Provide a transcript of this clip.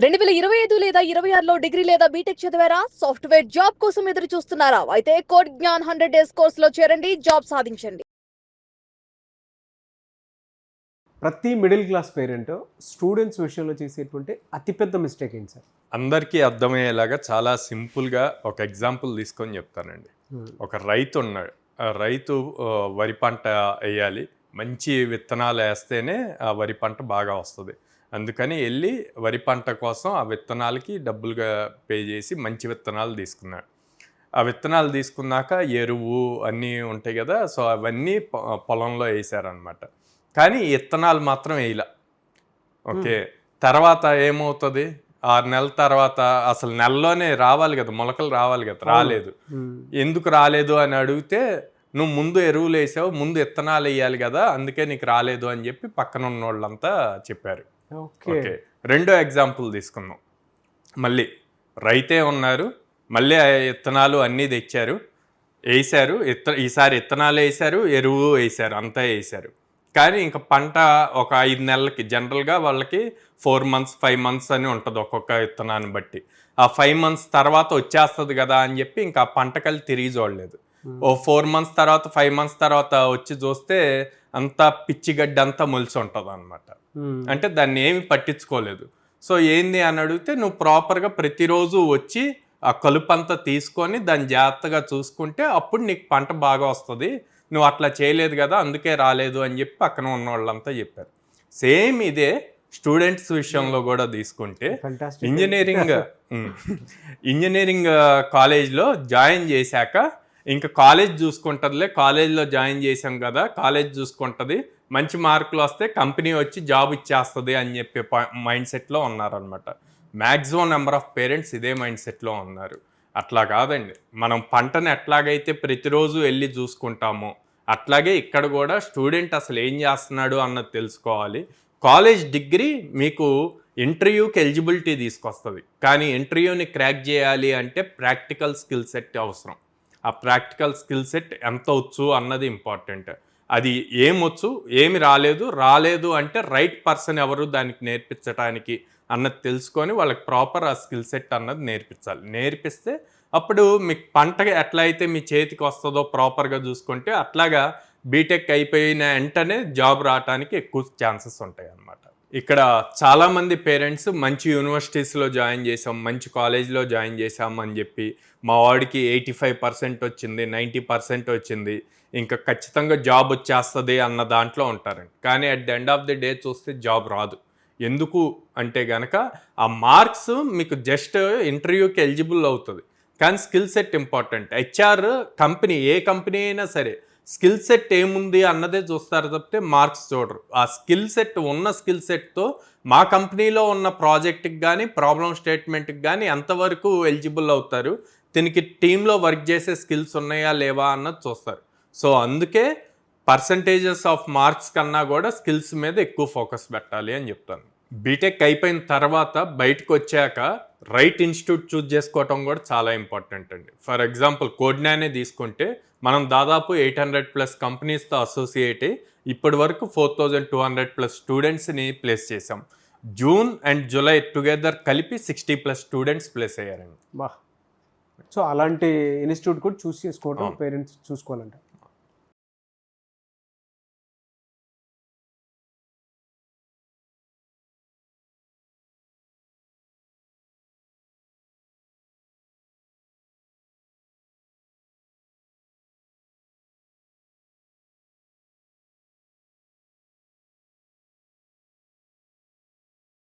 2025 లేదా 26లో డిగ్రీ లేదా బీటెక్ చదివారా? సాఫ్ట్‌వేర్ జాబ్ కోసం ఎదురు చూస్తున్నారా? అయితే కోడ్ జ్ఞాన్ 100 డేస్ కోర్సులో చేరండి, జాబ్ సాధించండి. ప్రతి మిడిల్ క్లాస్ పేరెంట్ స్టూడెంట్స్ విషయంలో చేసేటువంటి అతిపెద్ద మిస్టేక్ ఏంటి సార్? అందరికీ అర్థమయ్యేలాగా చాలా సింపుల్గా ఒక ఎగ్జాంపుల్ తీసుకొని చెప్తానండి. ఒక రైతు ఉన్నాడు. ఆ రైతు వరి పంట వేయాలి, మంచి విత్తనాలు వేస్తేనే ఆ వరి పంట బాగా వస్తుంది. అందుకని వెళ్ళి వరి పంట కోసం ఆ విత్తనాలకి డబ్బులుగా పే చేసి మంచి విత్తనాలు తీసుకున్నాడు. ఆ విత్తనాలు తీసుకున్నాక ఎరువు అన్నీ ఉంటాయి కదా, సో అవన్నీ పొలంలో వేసారనమాట. కానీ విత్తనాలు మాత్రం వేయలే. ఓకే, తర్వాత ఏమవుతుంది? 6 నెలల తర్వాత అసలు నెలలోనే రావాలి కదా, మొలకలు రావాలి కదా, రాలేదు. ఎందుకు రాలేదు అని అడిగితే, నువ్వు ముందు ఎరువులు వేసావు, ముందు విత్తనాలు వేయాలి కదా, అందుకే నీకు రాలేదు అని చెప్పి పక్కన ఉన్న వాళ్ళంతా చెప్పారు. ఓకే, రెండో ఎగ్జాంపుల్ తీసుకుందాం. మళ్ళీ రైతే ఉన్నారు, మళ్ళీ విత్తనాలు అన్నీ తెచ్చారు, వేసారు. ఈసారి విత్తనాలు వేసారు, ఎరువు వేసారు, అంతా వేసారు. కానీ ఇంకా పంట ఒక 5 నెలలకి, జనరల్గా వాళ్ళకి 4 months 5 months అని ఉంటుంది ఒక్కొక్క విత్తనాన్ని బట్టి. ఆ 5 months తర్వాత వచ్చేస్తుంది కదా అని చెప్పి ఇంకా పంటకల్లి తిరిగి చూడలేదు. ఓ 4 months తర్వాత 5 months తర్వాత వచ్చి చూస్తే అంతా పిచ్చిగడ్డి అంతా మొలిసి ఉంటుంది అనమాట. అంటే దాన్ని ఏమి పట్టించుకోలేదు. సో ఏంది అని అడిగితే, నువ్వు ప్రాపర్గా ప్రతిరోజు వచ్చి ఆ కలుపు అంతా తీసుకొని దాన్ని జాగ్రత్తగా చూసుకుంటే అప్పుడు నీకు పంట బాగా వస్తుంది, నువ్వు అట్లా చేయలేదు కదా అందుకే రాలేదు అని చెప్పి పక్కన ఉన్న వాళ్ళంతా చెప్పారు. సేమ్ ఇదే స్టూడెంట్స్ విషయంలో కూడా తీసుకుంటే, ఇంజనీరింగ్ కాలేజ్లో జాయిన్ చేశాక ఇంకా కాలేజ్ చూసుకుంటుందిలే, కాలేజ్లో జాయిన్ చేసాం కదా, కాలేజ్ చూసుకుంటుంది, మంచి మార్కులు వస్తే కంపెనీ వచ్చి జాబ్ ఇచ్చేస్తుంది అని చెప్పి మైండ్ సెట్లో ఉన్నారనమాట. మ్యాక్సిమం నెంబర్ ఆఫ్ పేరెంట్స్ ఇదే మైండ్ సెట్లో ఉన్నారు. అట్లా కాదండి. మనం పంటను ఎట్లాగైతే ప్రతిరోజు వెళ్ళి చూసుకుంటామో అట్లాగే ఇక్కడ కూడా స్టూడెంట్ అసలు ఏం చేస్తున్నాడు అన్నది తెలుసుకోవాలి. కాలేజ్ డిగ్రీ మీకు ఇంటర్వ్యూకి ఎలిజిబిలిటీ తీసుకొస్తుంది, కానీ ఇంటర్వ్యూని క్రాక్ చేయాలి అంటే ప్రాక్టికల్ స్కిల్ సెట్ అవసరం. ఆ ప్రాక్టికల్ స్కిల్ సెట్ ఎంత వచ్చు అన్నది ఇంపార్టెంట్. అది ఏమొచ్చు, ఏమి రాలేదు అంటే రైట్ పర్సన్ ఎవరు దానికి నేర్పించడానికి అన్నది తెలుసుకొని వాళ్ళకి ప్రాపర్ ఆ స్కిల్ సెట్ అన్నది నేర్పించాలి. నేర్పిస్తే అప్పుడు మీకు పంట ఎట్లా అయితే మీ చేతికి వస్తుందో ప్రాపర్గా చూసుకుంటే అట్లాగా బీటెక్ అయిపోయిన వెంటనే జాబ్ రావడానికి ఎక్కువ ఛాన్సెస్ ఉంటాయి అన్నమాట. ఇక్కడ చాలామంది పేరెంట్స్ మంచి యూనివర్సిటీస్లో జాయిన్ చేసాం, మంచి కాలేజ్లో జాయిన్ చేసాం అని చెప్పి మా వాడికి 85% వచ్చింది, 90% వచ్చింది, ఇంకా ఖచ్చితంగా జాబ్ వచ్చేస్తుంది అన్న దాంట్లో ఉంటారండి. కానీ at the end of the day చూస్తే జాబ్ రాదు. ఎందుకు అంటే కనుక ఆ మార్క్స్ మీకు జస్ట్ ఇంటర్వ్యూకి ఎలిజిబుల్ అవుతుంది, కానీ skill set important. HR company, ఏ కంపెనీ అయినా సరే స్కిల్ సెట్ ఏముంది అన్నదే చూస్తారు తప్పితే మార్క్స్ చూడరు. ఆ స్కిల్ సెట్ ఉన్న స్కిల్ సెట్తో మా కంపెనీలో ఉన్న ప్రాజెక్ట్కి కానీ ప్రాబ్లమ్ స్టేట్మెంట్కి కానీ ఎంతవరకు ఎలిజిబుల్ అవుతారు, దీనికి టీంలో వర్క్ చేసే స్కిల్స్ ఉన్నాయా లేవా అన్నది చూస్తారు. సో అందుకే పర్సంటేజెస్ ఆఫ్ మార్క్స్ కన్నా కూడా స్కిల్స్ మీద ఎక్కువ ఫోకస్ పెట్టాలి అని చెప్తాను. బీటెక్ అయిపోయిన తర్వాత బయటకు వచ్చాక రైట్ ఇన్స్టిట్యూట్ చూజ్ చేసుకోవటం కూడా చాలా ఇంపార్టెంట్ అండి. ఫర్ ఎగ్జాంపుల్ కోడ్నానే తీసుకుంటే మనం దాదాపు 800+ కంపెనీస్తో అసోసియేట్ అయ్యి ఇప్పటి వరకు 4200+ స్టూడెంట్స్ని ప్లేస్ చేసాం. జూన్ అండ్ జూలై టుగెదర్ కలిపి 60+ స్టూడెంట్స్ ప్లేస్ అయ్యారండి. సో అలాంటి ఇన్స్టిట్యూట్ కూడా చూస్ చేసుకోవడం పేరెంట్స్ చూసుకోవాలంట.